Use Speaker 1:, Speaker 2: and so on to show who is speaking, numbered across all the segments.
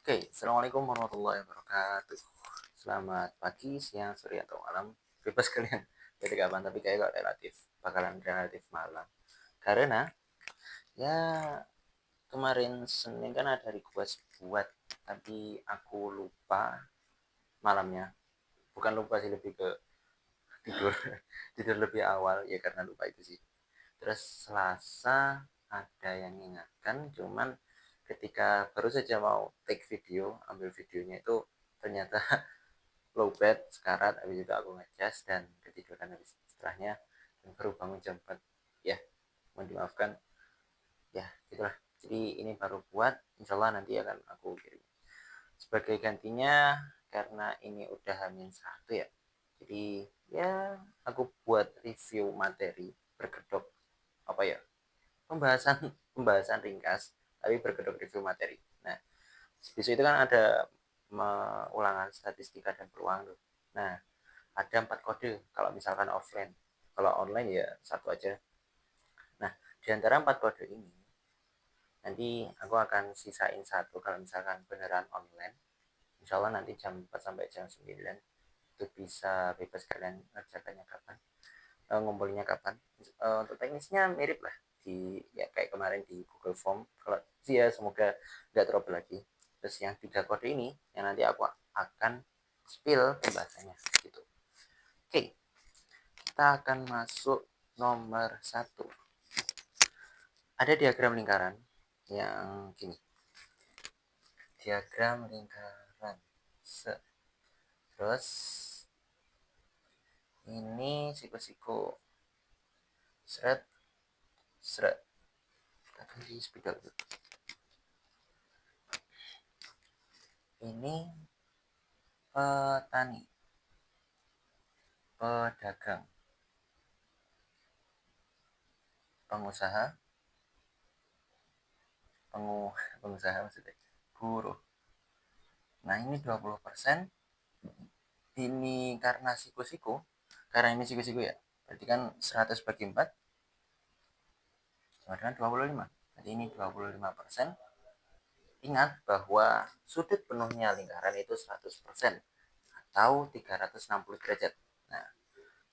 Speaker 1: Oke, assalamualaikum warahmatullahi wabarakatuh. Selamat pagi, siang, sore atau malam. Bebas kalian dari kapan, tapi kayak kok bakalan relatif malam. Karena ya kemarin Senin kan ada request buat, tapi aku lupa malamnya. Bukan lupa sih, lebih ke tidur tidur lebih awal ya karena lupa itu sih. Terus Selasa ada yang mengingatkan, cuman ketika baru saja mau take video, ambil videonya itu ternyata low bed sekarat. Habis itu aku ngecas dan ketiduran habis setelahnya, dan baru bangun jam 4. Ya, mohon dimaafkan ya, gitulah. Jadi ini baru buat, insyaallah nanti akan aku kirim sebagai gantinya. Karena ini udah H-1 ya, jadi ya aku buat review materi berkedok, apa ya, pembahasan pembahasan ringkas tapi berkedok review materi. Nah, besok itu kan ada ulangan statistika dan peluang tuh. Nah, ada 4 kode kalau misalkan offline. Kalau online ya satu aja. Nah, di antara 4 kode ini nanti aku akan sisain satu kalau misalkan beneran online. Insya Allah nanti jam 4 sampai jam 9 itu bisa bebas, kalian ngerjakannya kapan, ngumpulinnya kapan. Untuk teknisnya mirip lah di, ya kayak kemarin di Google Form. Kalau sih ya semoga nggak trouble lagi. Terus yang 3 kode ini yang nanti aku akan spill pembahasannya gitu. Oke, kita akan masuk nomor 1. Ada diagram lingkaran yang gini. Diagram lingkaran. Terus ini siku-siku. Seret, seret. Kita ganti speaker dulu. Ini petani, pedagang, pengusaha, pengusaha maksudnya, buruh. Nah, ini 20%. Ini karena siku-siku, karena ini siku-siku ya, berarti kan 100 bagi 4 sama dengan 25. Jadi ini 25%. Ingat bahwa sudut penuhnya lingkaran itu 100% atau 360 derajat. Nah,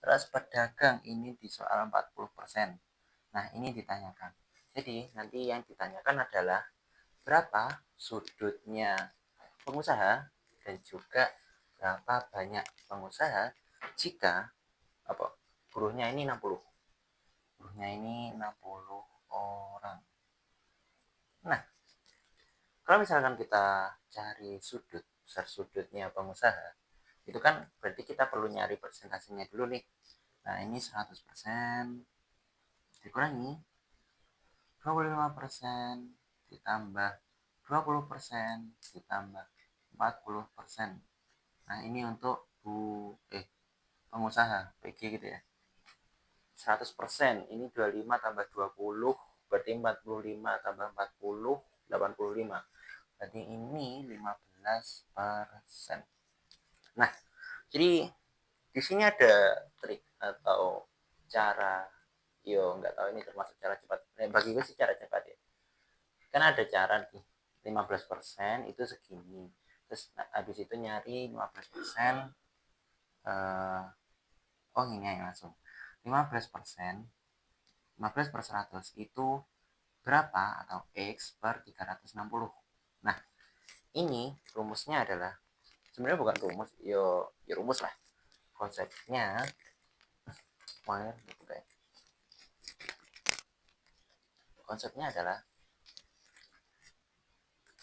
Speaker 1: terus pedagang ini di soal 40%. Nah, ini ditanyakan. Jadi nanti yang ditanyakan adalah berapa sudutnya pengusaha dan juga berapa banyak pengusaha jika apa, buruhnya ini 60. Buruhnya ini 60 orang. Nah, kalau misalkan kita cari sudut, besar sudutnya pengusaha, itu kan berarti kita perlu nyari persentasenya dulu nih. Nah, ini 100% dikurangi 25% ditambah 20% ditambah 40%. Nah, ini untuk pengusaha PG gitu ya. 100% ini 25 tambah 20 berarti 45 tambah 40 85. Berarti ini 15%. Nah, jadi di sini ada trik atau cara, yo nggak tahu ini termasuk cara cepat. Bagi gue sih cara cepat ya. Kan ada cara nih, 15% itu segini. Terus habis itu nyari 15%, oh ini ya langsung. 15%, 15 per 100 itu berapa, atau X per 360. Nah, ini rumusnya adalah, sebenarnya bukan rumus, yo rumus lah. Konsepnya, konsepnya adalah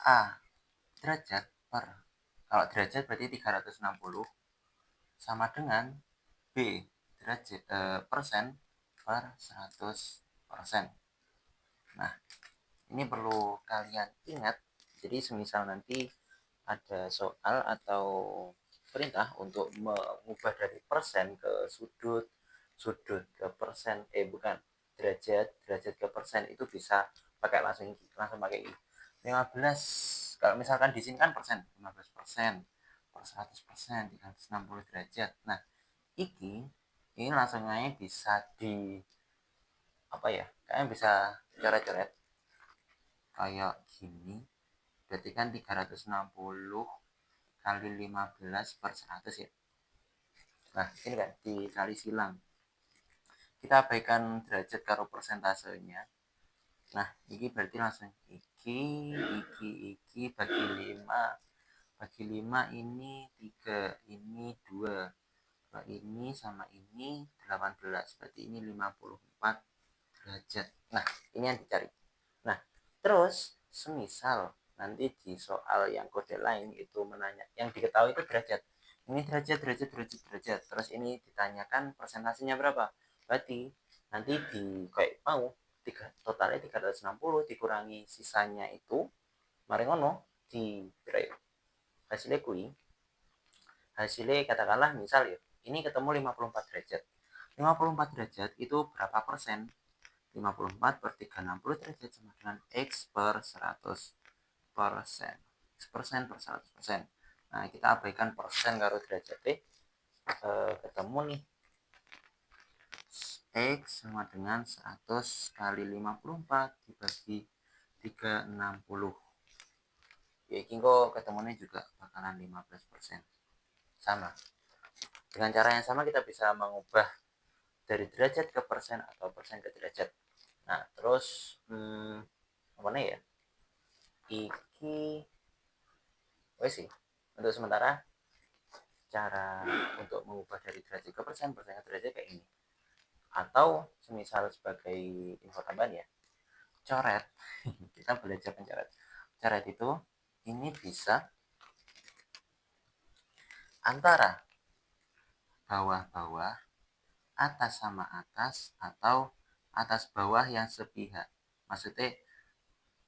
Speaker 1: A derajat per, kalau derajat berarti 360 sama dengan B derajat persen per 100%. Nah, ini perlu kalian ingat. Jadi semisal nanti ada soal atau perintah untuk mengubah dari persen ke sudut, sudut ke persen, bukan, derajat, derajat ke persen, itu bisa pakai langsung pakai 15. Kalau misalkan di sini kan persen, 15% per 100%, 360 derajat. Nah, ini langsung aja bisa di, apa ya, kalian bisa coret-coret kayak gini berarti kan 360 kali 15 per 100 ya. Nah ini kan dikali silang, kita abaikan derajat karo persentasenya. Nah ini berarti langsung iki bagi 5 ini 3, ini 2, ini sama ini 18, berarti ini 54 derajat. Nah ini yang dicari. Nah terus semisal nanti di soal yang kode lain itu menanya, yang diketahui itu derajat, ini derajat, terus ini ditanyakan persentasenya berapa, berarti nanti di kayak mau totalnya 360 dikurangi sisanya itu, mari ngono di hasilnya kui, hasilnya katakanlah misal ya ini ketemu 54 derajat. 54 derajat itu berapa persen? 54 per 360 derajat sama dengan X per 100 persen. X persen per 100%. Nah kita abaikan persen karo derajat ketemu nih X sama dengan 100 kali 54 dibagi 360. Ya ini kok ketemunya juga bakalan 15%. Sama. Dengan cara yang sama kita bisa mengubah dari derajat ke persen atau persen ke derajat. Nah terus apa nih ya, iki wes sih untuk sementara cara untuk mengubah dari derajat ke persen ke derajat kayak ini. Atau semisal sebagai info tambahan ya, coret kita belajar pencoret. Coret itu ini bisa antara bawah-bawah, atas sama atas, atau atas bawah yang sepihak. Maksudnya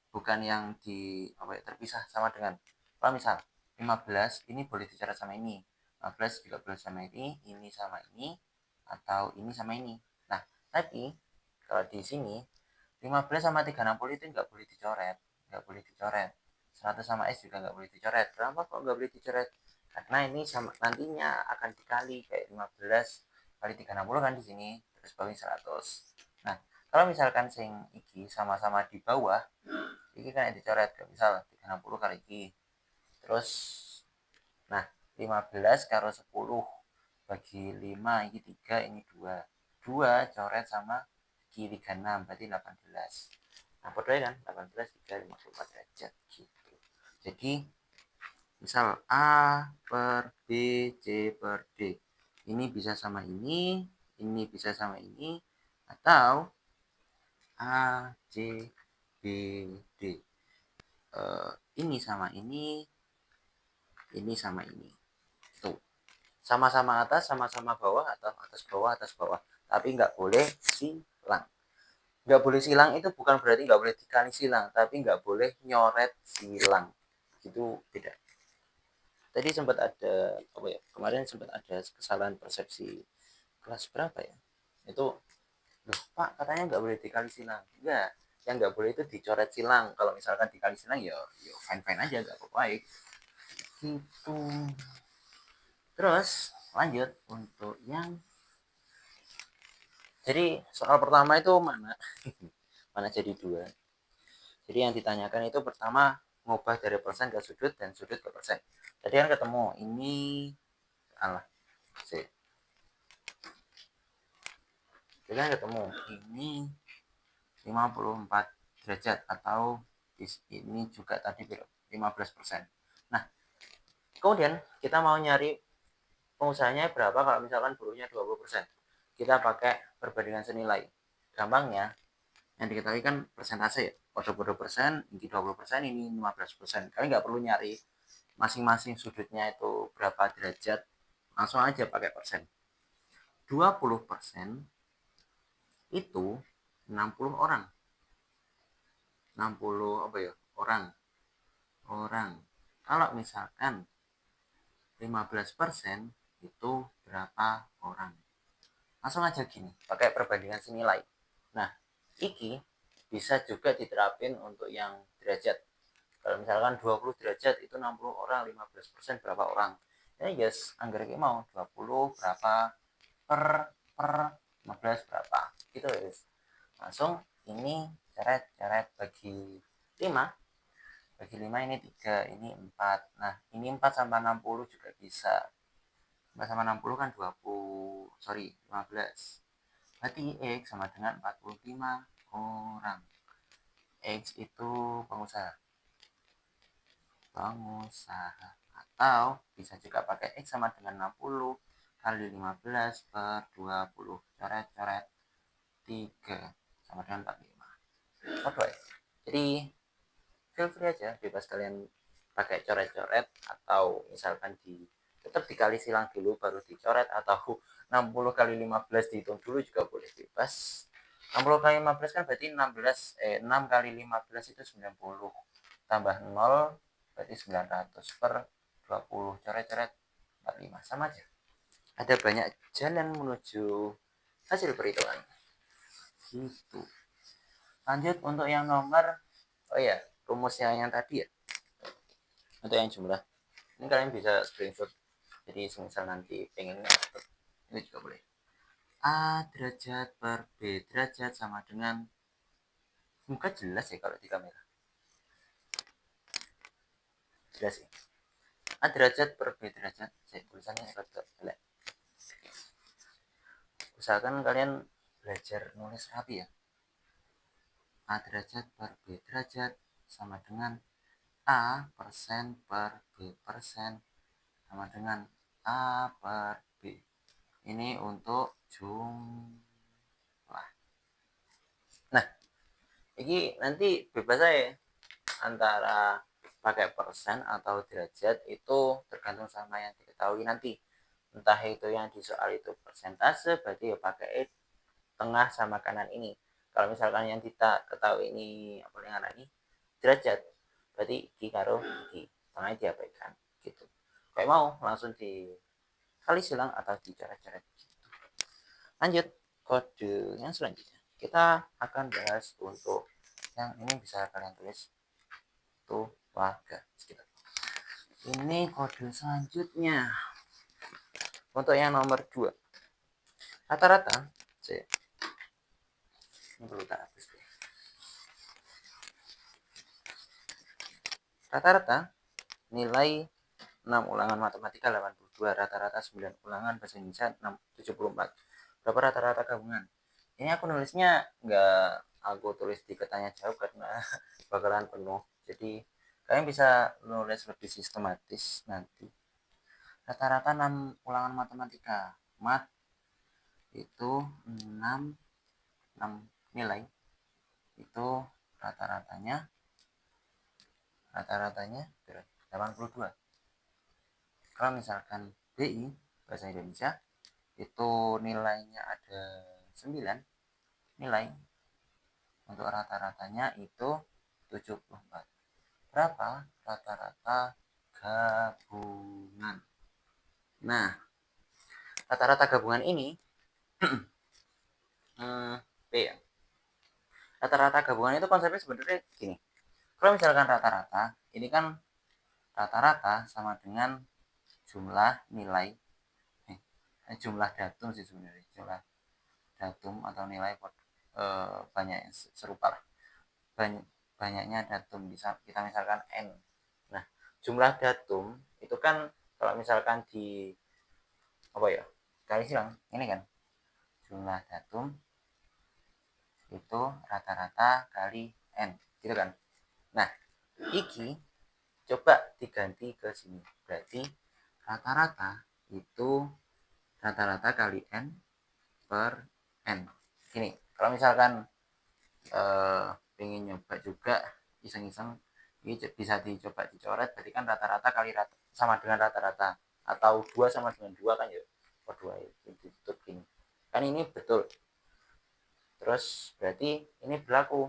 Speaker 1: bukan yang di terpisah sama dengan, kalau misal 15 ini boleh dicoret sama ini, 15 juga boleh sama ini sama ini, atau ini sama ini. Nah tapi kalau di sini 15 sama 360 itu nggak boleh dicoret, 100 sama S juga nggak boleh dicoret. Kenapa kok nggak boleh dicoret? Karena ini sama nantinya akan dikali kayak 15 kali 360 kan di sini, terus bawahnya 100. Nah kalau misalkan sing iki sama-sama di bawah, iki kan yang dicoret, misal 360 kali iki, terus nah 15 karo 10 bagi 5, ini 3, ini 2 coret sama kiri 36, berarti 18. Nah padahal kan 18 3 54 derajat gitu. Jadi misal A per B C per D ini bisa sama ini bisa sama ini, atau A C B D ini sama ini sama ini. Tuh sama-sama atas sama-sama bawah, atau atas bawah, tapi nggak boleh silang. Nggak boleh silang itu bukan berarti nggak boleh dikali silang, tapi nggak boleh nyoret silang, gitu tidak. Tadi sempat ada kemarin sempat ada kesalahan persepsi kelas berapa ya, itu loh Pak katanya nggak boleh dikali silang. Enggak, yang nggak boleh itu dicoret silang. Kalau misalkan dikali silang ya fine fine aja, nggak apa-apa gitu. Terus lanjut untuk yang, jadi soal pertama itu mana mana jadi 2. Jadi yang ditanyakan itu pertama ngubah dari persen ke sudut dan sudut ke persen. Tadi kan ketemu ini jadi kan ketemu ini 54 derajat, atau ini juga tadi 15%. Nah kemudian kita mau nyari pengusahanya berapa kalau misalkan buruhnya 20%. Kita pakai perbandingan senilai. Gampangnya yang diketahui kan persentase ya, kode persen, ini 20%, ini 15%. Kalian nggak perlu nyari masing-masing sudutnya itu berapa derajat, langsung aja pakai persen. 20% itu 60 orang. 60 orang. Kalau misalkan 15% itu berapa orang? Langsung aja gini, pakai perbandingan senilai. Nah, iki bisa juga diterapin untuk yang derajat. Kalau misalkan 20 derajat itu 60 orang, 15% berapa orang? Ya yes, anggarannya mau 20 berapa per 15 berapa. Gitu guys. Langsung ini ceret bagi 5. bagi 5 ini 3, ini 4. Nah, ini 4 sama 60 juga bisa. 4 sama 60 kan 15. Berarti X sama dengan 45 orang. X itu pengusaha. Atau bisa juga pakai X sama dengan 60 kali 15 per 20. Coret-coret 3 sama dengan 45. Oke. Jadi feel free aja, bebas kalian pakai coret-coret atau misalkan tetap dikali silang dulu baru dicoret, atau 60 kali 15 dihitung dulu juga boleh, bebas. 60 kali 15 kan berarti 6 kali 15 itu 90 tambah 0 berarti 900 per 20, coret-coret 45, sama aja. Ada banyak jalan menuju hasil perhitungan gitu. Lanjut untuk yang nomor, oh ya, rumusnya yang tadi ya, untuk yang jumlah ini kalian bisa screenshot, jadi misal nanti pengen ini juga boleh. A derajat per B derajat sama dengan, semoga jelas ya kalau di kamera, jelas ya. A derajat per B derajat, saya tulisannya agak jelek, usahakan kalian belajar nulis rapi ya. A derajat per B derajat sama dengan A persen per B persen sama dengan A per B. Ini untuk jumlah. Nah, ini nanti bebas saya antara pakai persen atau derajat, itu tergantung sama yang diketahui nanti. Entah itu yang di soal itu persentase, berarti ya pakai tengah sama kanan ini. Kalau misalkan yang kita ketahui ini apa yang ini derajat, berarti di karo di tengahnya diabaikan gitu. Kayak mau langsung di kali silang atau dicoret-coret gitu. Lanjut kode yang selanjutnya, kita akan bahas untuk yang ini, bisa kalian tulis tuh warga sekitar. Ini kode selanjutnya untuk yang nomor 2, rata-rata ini perlu tak hapus deh. Rata-rata nilai 6 ulangan matematika 82, rata-rata 9 ulangan bahasa Indonesia 74. Berapa rata-rata gabungan? Ini aku nulisnya nggak aku tulis di ketanya jawab karena bakalan penuh. Jadi kalian bisa nulis lebih sistematis nanti. Rata-rata 6 ulangan matematika. Mat itu 6 nilai. Itu rata-ratanya 82. Kalau misalkan BI bahasa Indonesia itu nilainya ada 9 nilai, untuk rata-ratanya itu 74. Berapa rata-rata gabungan? Nah, rata-rata gabungan ini B ya. Rata-rata gabungan itu konsepnya sebenarnya gini. Kalau misalkan rata-rata, ini kan rata-rata sama dengan jumlah nilai, jumlah datum sih sebenarnya, jumlah datum atau nilai banyak yang serupa lah. Banyaknya datum, bisa kita misalkan n. Nah, jumlah datum itu kan kalau misalkan di apa ya, kali silang ini kan jumlah datum itu rata-rata kali n gitu kan. Nah, iki coba diganti ke sini, berarti rata-rata itu rata-rata kali n per n. Gini, kalau misalkan pengen nyoba juga iseng-iseng, ini bisa dicoba dicoret, berarti kan rata-rata kali rata sama dengan rata-rata, atau 2 sama dengan 2 kan ya, per 2 itu ditutup gini kan, ini betul. Terus berarti ini berlaku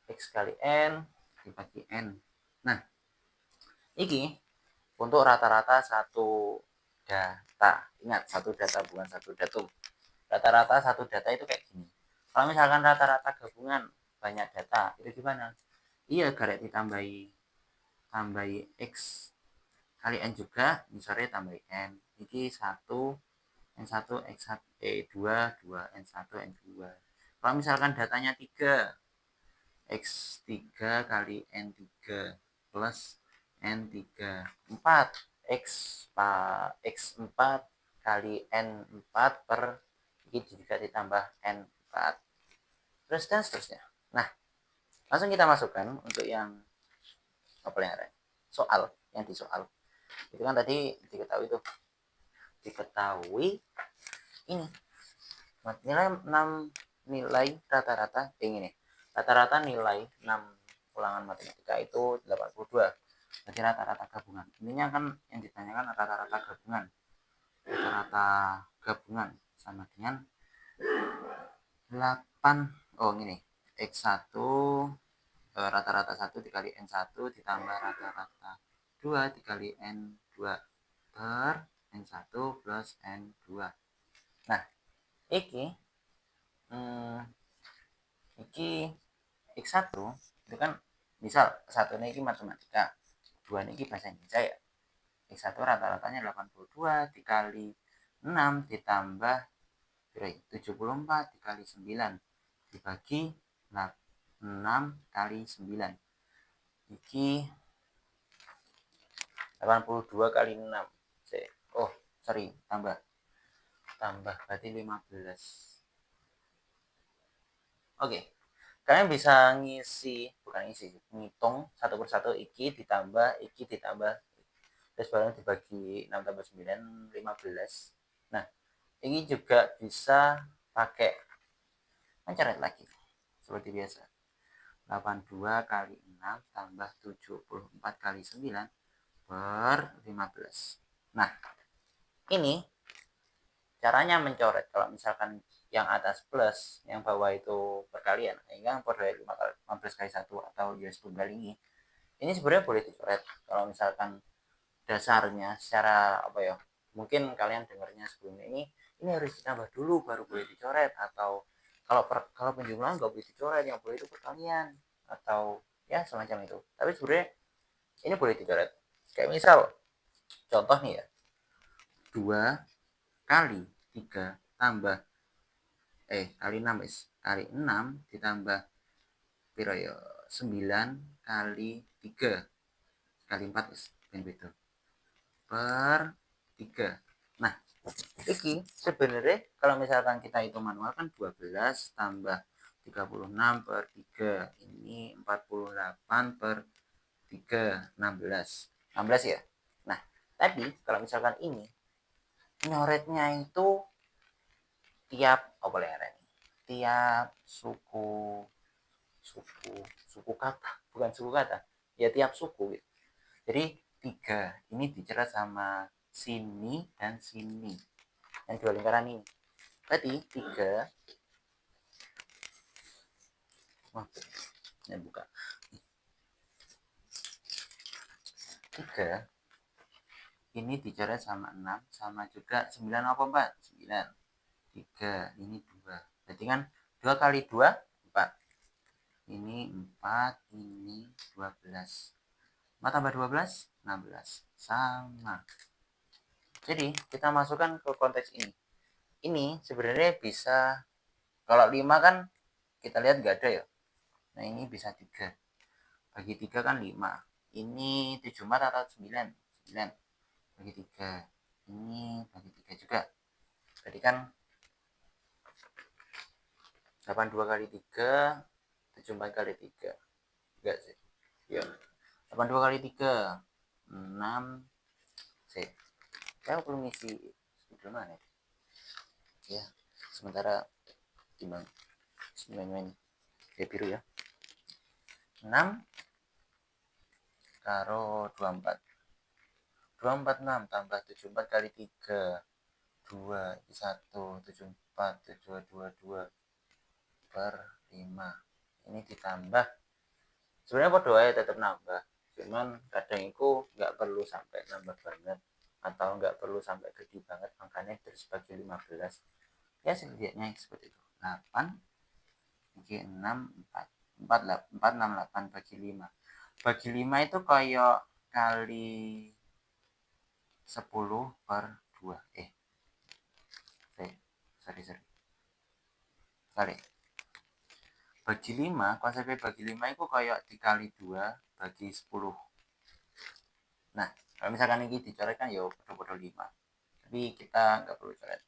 Speaker 1: x kali n dibagi n. Nah, ini untuk rata-rata satu data. Ingat, satu data bukan satu datum. Rata-rata satu data itu kayak gini. Kalau misalkan rata-rata gabungan banyak data, itu gimana? Iya, garek tambahi x kali n juga, misalnya tambahi n. Ini 1 n1 x1 2 2 n1 n2. Kalau misalkan datanya 3, X3 kali N3 plus N3 4 X4 kali N4 per ini juga ditambah N4 terus dan seterusnya. Nah, langsung kita masukkan untuk yang pelanggaran soal yang di soal itu kan tadi diketahui ini nilai 6 nilai rata-rata ini rata-rata nilai 6 ulangan matematika itu 82. Jadi rata-rata gabungan. Intinya kan yang ditanyakan rata-rata gabungan. Rata-rata gabungan sama dengan 8 ini X1 rata-rata 1 dikali N1 ditambah rata-rata 2 dikali N2 per N1 plus N2. Nah, iki X1 itu kan misal satu ini matematika, 2 ini bahasa Indonesia ya. X1 rata-ratanya 82 dikali 6 ditambah 74 dikali 9 dibagi 6 kali 9. Iki 82 kali 6. Tambah berarti 15. Oke. Kalian bisa ngitung satu persatu iki ditambah terus baru dibagi 6 tambah 9 15. Nah, ini juga bisa pakai mencoret lagi seperti biasa. 82 kali 6 tambah 74 kali 9 per 15. Nah, ini caranya mencoret. Kalau misalkan yang atas plus, yang bawah itu perkalian, sehingga per 15 kali 1 atau US tunggal ini sebenarnya boleh dicoret. Kalau misalkan dasarnya secara mungkin kalian dengarnya sebelumnya ini harus ditambah dulu baru boleh dicoret, atau kalau penjumlahan nggak boleh dicoret, yang boleh itu perkalian atau ya semacam itu. Tapi sebenarnya ini boleh dicoret. Kayak misal contoh nih ya, 2 kali 3 tambah kali 6 kali 6 ditambah 9 kali 3 kali 4 begitu per 3. Nah, iki sebenarnya kalau misalkan kita hitung manual kan 12 tambah 36 per 3 ini 48 per 3 16 ya. Nah, tadi kalau misalkan ini nyoretnya itu tiap suku kata, bukan suku kata ya, tiap suku gitu. Jadi 3 ini dicerat sama sini dan sini yang dua lingkaran ini. Tadi 3 buka 3 ini dicoret sama 6 sama juga 9 apa 4? 9. 3 ini 2. Berarti kan 2 kali 2 4. Ini 4, ini 12. 4 tambah 12 16. Sama. Jadi kita masukkan ke konteks ini. Ini sebenarnya bisa, kalau 5 kan kita lihat nggak ada ya. Nah, ini bisa 3. Bagi 3 kan 5. Ini 74 atau 9? 9. Bagi 3. Ini bagi 3 juga. Jadi kan 82 kali 3, 74 kali 3. Enggak sih. Ya. 82 kali 3, 6. Saya perlu ngisi spidol mana ya. Sementara timbang main biru ya. 6 karo 24. 24 6 tambah 74 kali 3 2 1 74 2 per 5. Ini ditambah, sebenarnya podo aja tetap nambah, cuman kadang itu nggak perlu sampai nambah banget atau nggak perlu sampai gede banget, makanya terus bagi 15 ya, setidaknya seperti itu. 8 bagi 6 4 4 6 8 bagi 5 itu kayak kali 10 per 2 sorry kali bagi 5, konsepnya bagi 5 itu kayak dikali 2 bagi 10. Nah, kalau misalkan ini dicoretkan ya bodoh-bodoh 5. Tapi kita nggak perlu coret.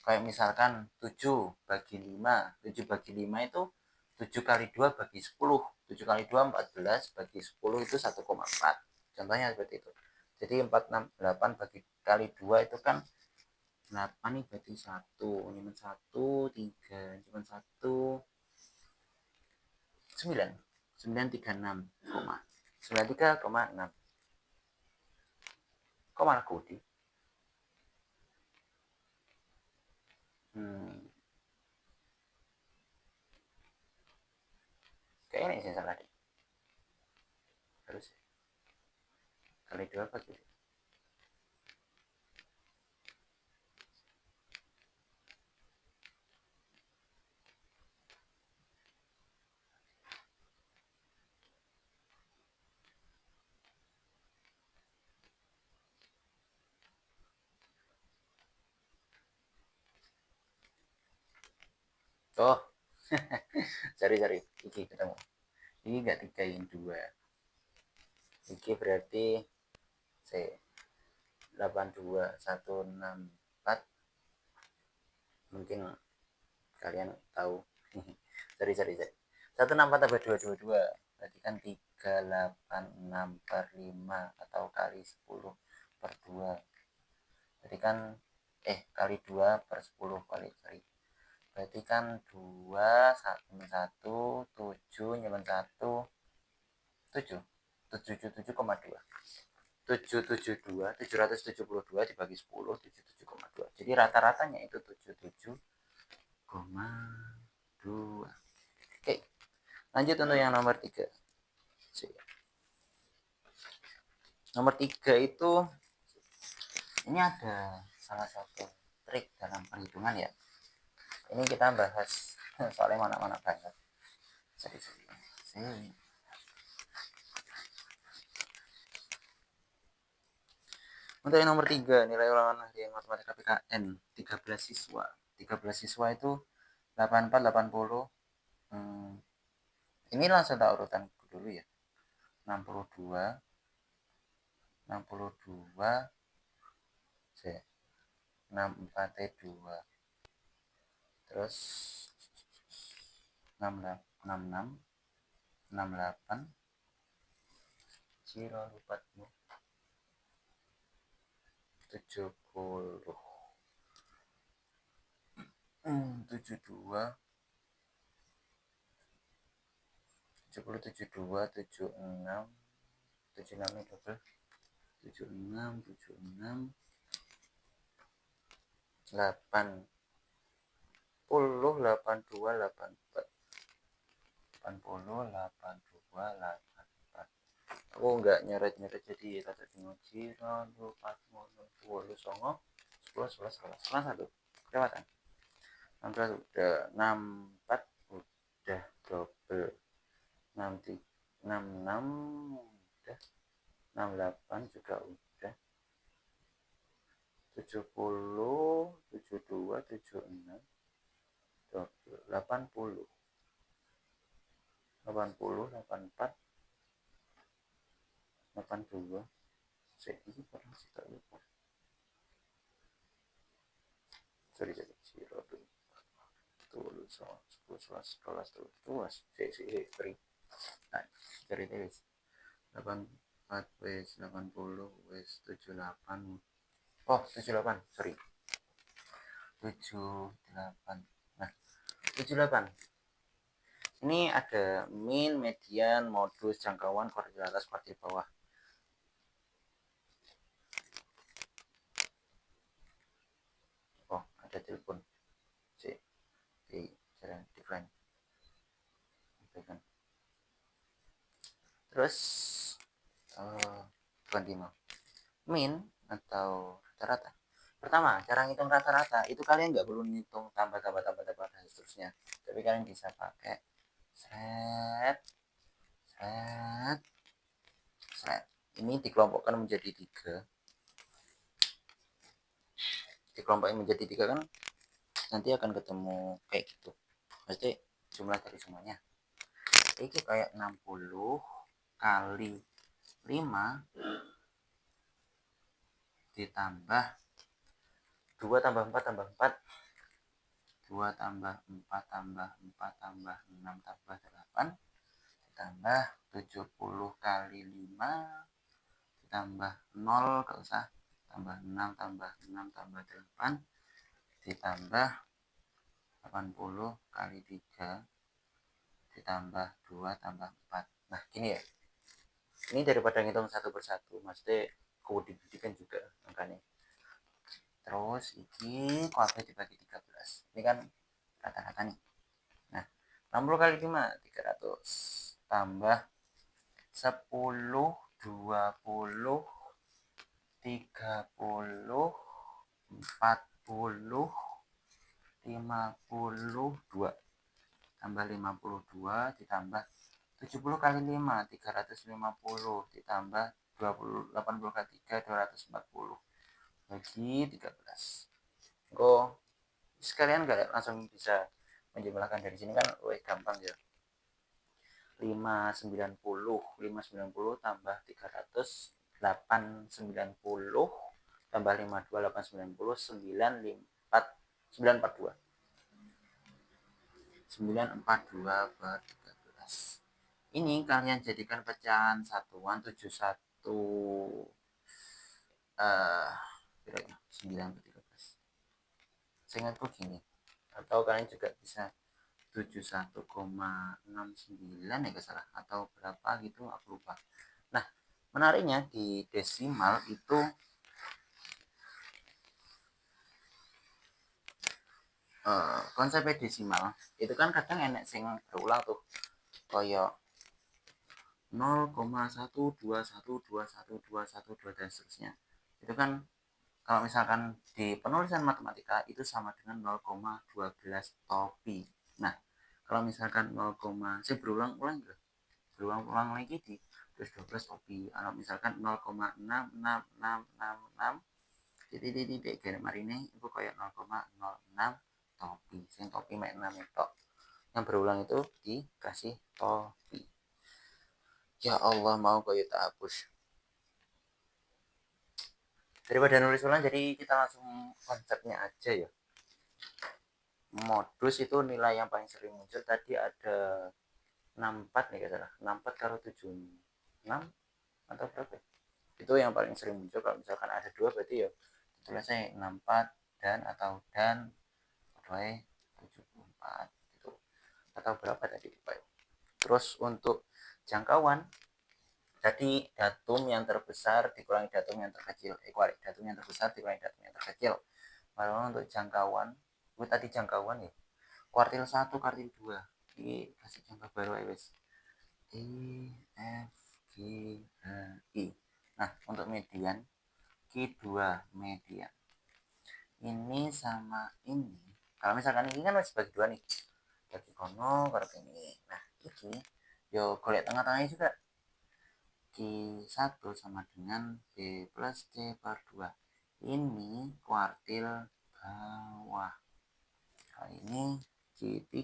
Speaker 1: Kayak misalkan 7 bagi 5. 7 bagi 5 itu 7 kali 2 bagi 10. 7 kali 2 14 bagi 10 itu 1,4. Contohnya seperti itu. Jadi 4, 6, 8 bagi kali 2 itu kan 8 nih berarti 1. Ini 1, 3. Cuma 1, 9. 936, 93,6. Kok malah kudi? Kayaknya ini sih salah deh. Harus kali 2 bagi. Oh, cari iki ketemu. Ini enggak 3 yang 2. Iki berarti C 82164. Mungkin kalian tahu. cari 164 tambah 222 berarti kan 386 per 5 atau kali 10 per 2. Berarti kan kali 2 per 10 kali berarti kan 2 1 7 nyambung 1 7 777,2 772 772 dibagi 10 77,2. Jadi rata-ratanya itu 77,2. Oke, lanjut untuk yang nomor 3. Nomor 3 itu ini ada salah satu trik dalam perhitungan ya. Ini kita bahas soalnya mana-mana banget. Untuk yang nomor 3, nilai ulangan harian matematika PKN 13 siswa. 13 siswa itu 84 80. Ini langsung tak urutan dulu ya. 62 62 64 2. Terus 66 68 0 lupatmu 70 72 70 72 76 76 ini double 76 76 8 10 82 84 80 82 84. Aku enggak nyeret-nyeret jadi tata bingung ciro 40 songo 10 11 11 1 kelewatan 16 udah 64 udah double 66 udah 68 juga udah 70 72 76 double 80 80 84 82 ini pernah sih tak lupa. Sorry zero tuh 10 11 12 tuas sorry. Nah, cari tulis 84 wes 80 wes 78. Oh 78 sorry 78. Nah 78 ini ada min, median, modus, jangkauan, kuartil atas, kuartil bawah. Oh ada telepon di jalan different. Terus ganti min atau rata-rata. Pertama, cara ngitung rata-rata itu kalian nggak perlu ngitung tambah dan seterusnya. Tapi kalian bisa pakai set. Ini dikelompokkan menjadi 3. Dikelompokkan menjadi 3 kan nanti akan ketemu kayak gitu. Pasti
Speaker 2: jumlah dari semuanya. Ini kayak 60 kali 5 ditambah 2 tambah 4 tambah 4, 2 tambah 4 tambah 4 tambah 6 tambah 8 ditambah 70 kali 5 ditambah 0, gak usah, tambah 6 tambah 6 tambah 8 ditambah 80 kali 3 ditambah 2 tambah 4. Nah gini ya, ini daripada ngitung satu persatu, maksudnya kode-kodekan juga angkanya. Terus ini kuadrat dibagi 13, ini kan rata-rata nih. Nah 60 kali 5 300 tambah 10 20 30 40 52 tambah 52 ditambah 70 kali 5 350 ditambah 20 80 kali 3 240 bagi 13. Kok sekalian gak langsung bisa menjumlahkan dari sini kan lebih gampang ya. 590 tambah 300 890 tambah 52 890 942 per 13. Ini kalian jadikan pecahan satuan 71 berapa? 9 per 13. Seingatku gini. Atau kalian juga bisa 71,69 ya gak salah, atau berapa gitu aku lupa. Nah menariknya di desimal itu konsepnya desimal itu kan kadang enak sing berulang tuh, koyo 0,1212121 dan seterusnya. Itu kan kalau misalkan di penulisan matematika itu sama dengan 0,12 topi. Nah kalau misalkan 0, saya berulang-ulang lagi di plus 12 topi. Kalau misalkan 0,66666 titik garis marine itu kayak 0,06 topi. Sing topi mek 6 itu. Yang berulang itu dikasih topi. Ya Allah, mau kayak tak hapus. Daripada nulis ulang, jadi kita langsung konsepnya aja ya. Modus itu nilai yang paling sering muncul tadi ada 64 nih kata 64 kalau 76 atau berapa, itu yang paling sering muncul. Kalau misalkan ada dua berarti ya tulisnya 64 dan atau dan 74 gitu, atau berapa tadi Pak. Terus untuk jangkauan jadi datum yang terbesar dikurangi datum yang terkecil, datum yang terbesar dikurangi datum yang terkecil. Lalu untuk jangkauan, itu tadi jangkauan ya, kuartil 1 kuartil 2 ini kasih contoh baru ya guys. E F G H I. Nah untuk median Q2 median ini sama ini, kalau misalkan ini kan masih bagi dua nih, bagi kono kalau ini. Nah ini yo golek tengah-tengahnya juga, Q1 sama dengan B plus C per 2. Ini kuartil bawah. Nah, ini Q3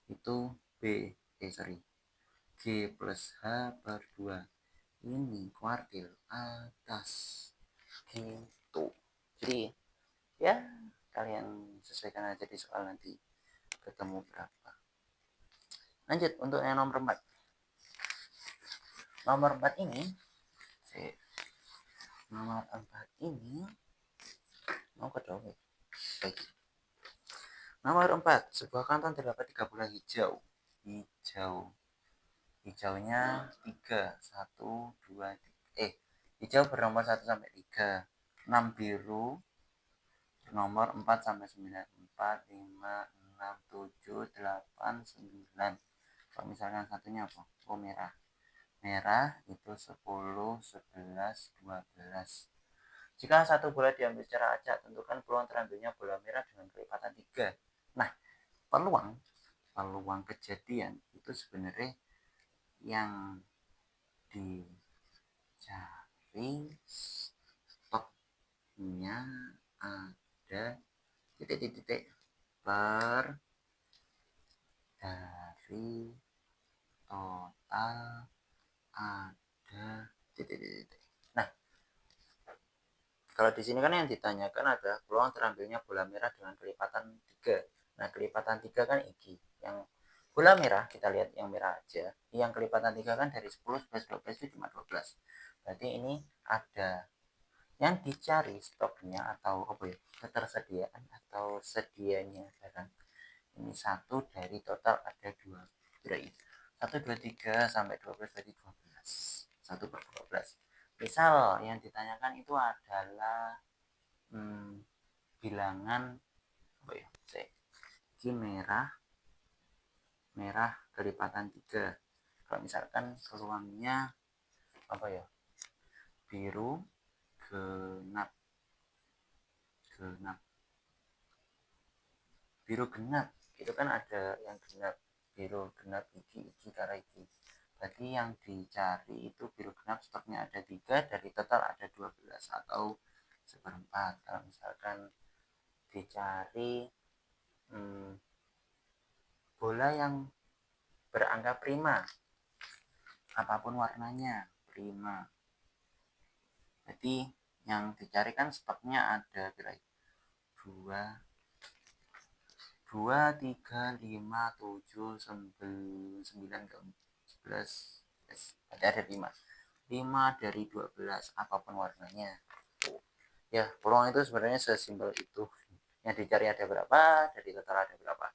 Speaker 2: itu B, G plus H per 2. Ini kuartil atas. Gitu. Jadi ya kalian sesuaikan aja di soal nanti ketemu berapa. Lanjut untuk yang nomor 4. Nomor 4 ini mau ke dong. Baik. Nomor 4, sebuah kantong terdapat 3 bola hijau. Hijaunya 3, 1, 2, 3. Hijau bernomor 1 sampai 3. 6 biru bernomor 4 sampai 9. 4, 5, 6, 7, 8, 9. Kalau misalkan satunya apa? Oh merah. Merah itu 10, 11, 12. Jika satu bola diambil secara acak, tentukan peluang terambilnya bola merah dengan kelipatan 3. Nah, peluang kejadian itu sebenarnya yang dicari stoknya ada titik-titik per dari total ada titik. Nah, kalau di sini kan yang ditanyakan adalah peluang terambilnya bola merah dengan kelipatan 3. Nah, kelipatan 3 kan iki. Yang bola merah kita lihat yang merah aja. Yang kelipatan 3 kan dari 10, 11, 12 itu cuma 12. Berarti ini ada yang dicari stoknya atau apa ya? Ketersediaan atau sedianya barang. Ini 1 dari total ada 2. Berarti 1, 2, 3 sampai 12 berarti 12. 1 per 12. Misal yang ditanyakan itu adalah bilangan apa ya? Ini merah kelipatan 3. Kalau misalkan peluangnya apa ya? Biru genap biru genap itu kan ada yang genap biru genap iki karena iki. Berarti yang dicari itu biru genap stoknya ada 3 dari total ada 12 atau seperempat. Kalau misalkan dicari bola yang berangka prima apapun warnanya prima, berarti yang dicari kan stoknya ada kira 2, 3, 5, 7, 9, 11, berarti ada 5 dari 12 apapun warnanya. Ya, peluang itu sebenarnya sesimpel itu. Yang dicari ada berapa, dari total ada berapa.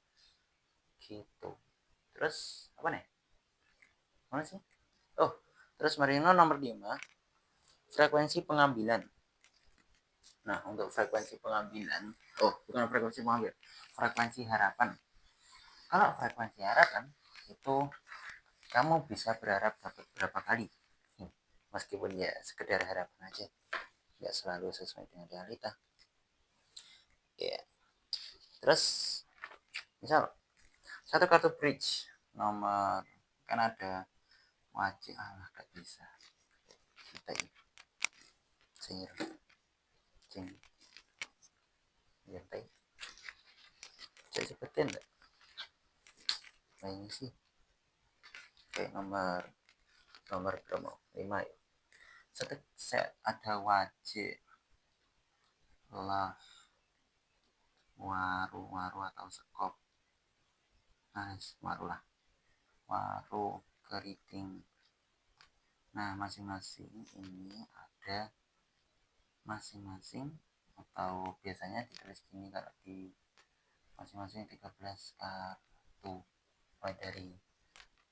Speaker 2: Gitu. Terus apa nih? Mana sih? Oh, terus Marino nomor 5, frekuensi pengambilan. Nah, untuk frekuensi pengambilan, bukan frekuensi pengambilan, frekuensi harapan. Kalau frekuensi harapan itu kamu bisa berharap dapat berapa kali, meskipun ya sekedar harapan aja, nggak selalu sesuai dengan realita. Ya, terus misal satu kartu bridge nomor kan ada wajib gak bisa kita ini cing nyantai saya sebutin enggak nah ini sih kayak nomor berapa 5 ya. Satu set ada wajib love waru atau sekop, nah waru keriting. Nah, masing-masing ini ada masing-masing atau biasanya ditulis gini kalau di masing-masing 13 kartu mulai dari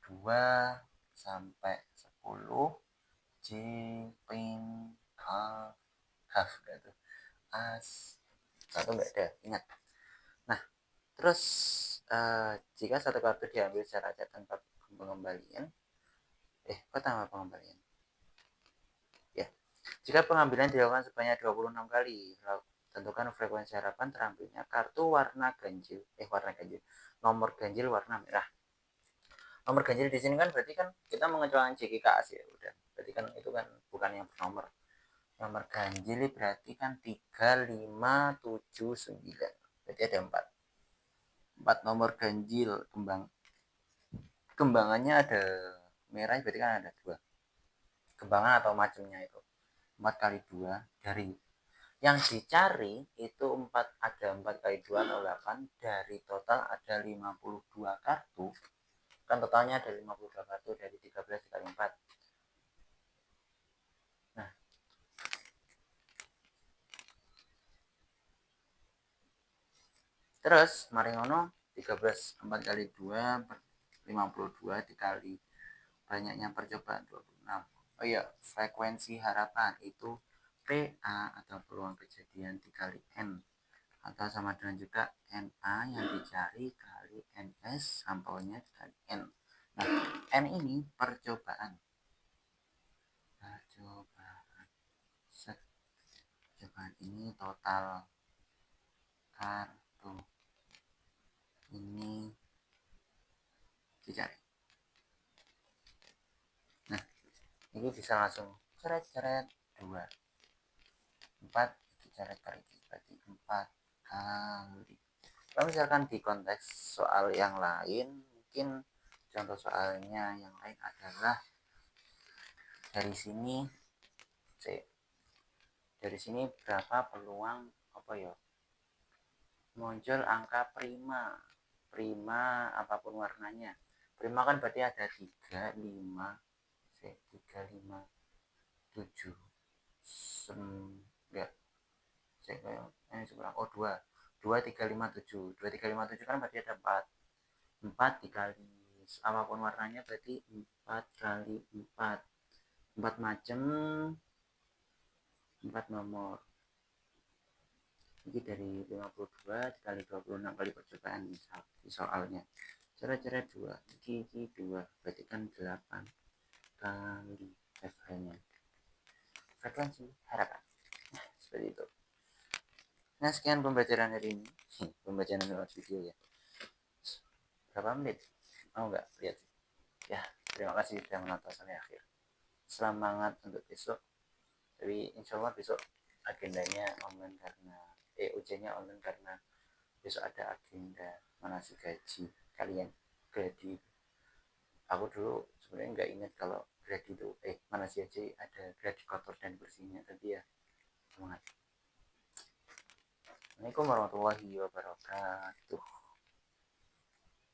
Speaker 2: 2 sampai 10 J pink half gitu as satu nggak ada ingat. Nah, terus jika satu kartu diambil secara acak tanpa pengembalian kok tambah pengembalian ya, jika pengambilan dilakukan sebanyak 26 kali, tentukan frekuensi harapan terambilnya kartu nomor ganjil warna merah. Nomor ganjil di sini kan berarti kan kita mengecualikan JKKS ya, udah. Berarti kan itu kan bukan yang bernomor. Nomor ganjil berarti kan 3, 5, 7, 9. Berarti ada 4 nomor ganjil kembangannya ada merah berarti kan ada 2 kembangan atau macamnya itu 4 kali 2 dari yang dicari itu 4 kali 2 atau 8 dari total ada 52 kartu kan totalnya ada 52 kartu dari 13 dikali 4. Nah, terus mari ngono 13 4 kali 2 52 dikali banyaknya percobaan 26. Oh iya, frekuensi harapan itu PA atau peluang kejadian dikali N atau sama dengan juga NA yang dicari kali NS sampelnya dikali N. Nah, N ini percobaan ini total kartu ini dicari. Nah, ini bisa langsung ceret 2 4 diceret per ini berarti 4 kali. Kalau misalkan di konteks soal yang lain mungkin contoh soalnya yang lain adalah dari sini berapa peluang apa ya muncul angka prima apapun warnanya. Prima kan berarti ada 3, 5, 3, 5, 7, enggak, oh 2, 2, 3, 5, 7, 2, 3, 5, 7 kan berarti ada 4, 4 dikali apapun warnanya berarti 4 kali 4, 4 macam, 4 nomor. Jadi dari 52 dikali 26 kali percobaan di soalnya. Cara-cara 2, gigi 2, berarti kan 8 kali frekuensi harapan. Seperti itu. Nah, sekian pembelajaran hari ini. Pembelajaran lewat video ya. Berapa menit? Mau nggak lihat? Ya, terima kasih sudah menonton sampai akhir. Semangat untuk besok. Tapi insya Allah besok agendanya online karena ujiannya online karena besok ada agenda manasik gaji kalian gladi. Aku dulu sebenarnya nggak ingat kalau gladi itu manasik gaji ada gladi kotor dan bersihnya, tapi ya semangat. Assalamualaikum warahmatullahi wabarakatuh.